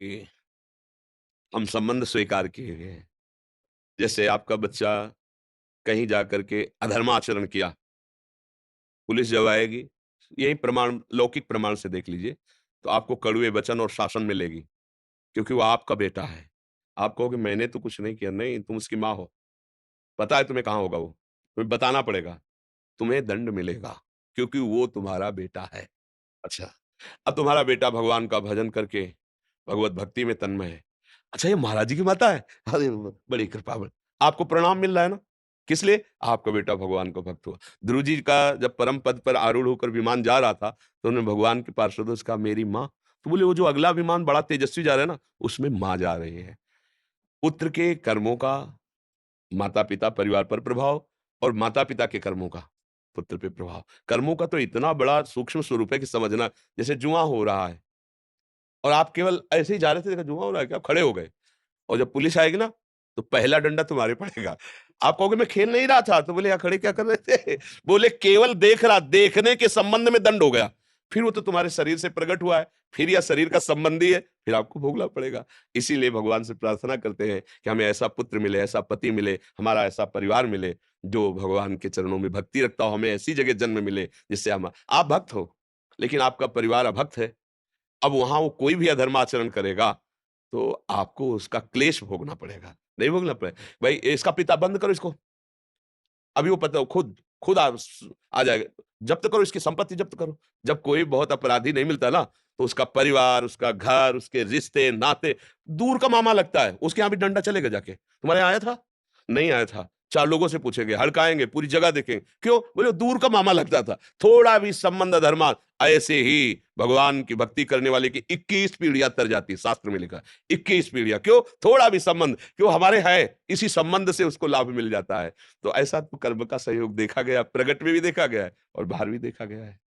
कि हम संबंध स्वीकार किए हुए हैं। जैसे आपका बच्चा कहीं जाकर के अधर्माचरण किया, पुलिस जब आएगी, यही प्रमाण लौकिक प्रमाण से देख लीजिए, तो आपको कड़वे वचन और शासन मिलेगी, क्योंकि वो आपका बेटा है। आप कहोगे मैंने तो कुछ नहीं किया, नहीं तुम उसकी माँ हो, पता है तुम्हें कहाँ होगा वो, तुम्हें बताना पड़ेगा, तुम्हें दंड मिलेगा, क्योंकि वो तुम्हारा बेटा है। अच्छा, अब तुम्हारा बेटा भगवान का भजन करके भगवत भक्ति में तन्मय है। अच्छा ये महाराज जी की माता है? अरे बड़ी कृपा ब आपको प्रणाम मिल रहा है ना? किस लिए? आपका बेटा भगवान का भक्त हुआ। ध्रुव जी का जब परम पद पर आरूढ़ होकर विमान जा रहा था, तो उन्होंने भगवान के पार्षदों से कहा मेरी माँ, तो बोले वो जो अगला विमान बड़ा तेजस्वी जा रहा है ना, उसमें माँ जा रही है। पुत्र के कर्मों का माता-पिता परिवार पर प्रभाव और माता-पिता के कर्मों का पुत्र पे प्रभाव। कर्मों का तो इतना बड़ा सूक्ष्म स्वरूप है कि समझना जैसे जुआ हो रहा है और आप केवल ऐसे ही जा रहे थे, देखा जुआ हो रहा है क्या? आप खड़े हो गए और जब पुलिस आएगी ना, तो पहला डंडा तुम्हारे पड़ेगा। आप कहोगे मैं खेल नहीं रहा था, तो बोले यहाँ खड़े क्या कर रहे थे? बोले केवल देख रहा, देखने के संबंध में दंड हो गया। फिर वो तो तुम्हारे शरीर से प्रकट हुआ है, फिर यह शरीर का संबंधी है, फिर आपको भोगना पड़ेगा। इसीलिए भगवान से प्रार्थना करते हैं कि हमें ऐसा पुत्र मिले, ऐसा पति मिले, हमारा ऐसा परिवार मिले, जो भगवान के चरणों में भक्ति रखता हो, हमें ऐसी जगह जन्म मिले, जिससे हम आप भक्त हो, लेकिन आपका परिवार अभक्त है। अब वहाँ वो कोई भी अधर्म आचरण करेगा, तो आपको उसका क्लेश भोगना पड़ेगा, नहीं भोगना पड़े भाई इसका पिता बंद करो इसको, अभी वो पता खुद खुद आ जाएगा, जब्त करो इसकी संपत्ति जब्त करो। जब कोई बहुत अपराधी नहीं मिलता ना, तो उसका परिवार, उसका घर, उसके रिश्ते, नाते दूर का मामा लगता है, उसके यहाँ भी डंडा चलेगा जाके। तुम्हारे यहाँ आया था? नहीं आया था। 4 लोगों से पूछेंगे, हड़काएँगे, पूरी जगह देखेंगे। क्यों? बोले दूर का मामा लगता था। थोड़ा भी संबंध अधर्मा ऐसे ही भगवान की भक्ति करने वाले की 21 पीढ़ियाँ तर जाती है, शास्त्र में लिखा है। 21 पीढ़ियाँ क्यों? थोड़ा भी संबंध, क्यों हमारे है, इसी संबंध से उसको लाभ मिल जाता है। तो ऐसा तो कर्म का सहयोग देखा गया, प्रगट में भी देखा गया है और बाहर भी देखा गया है।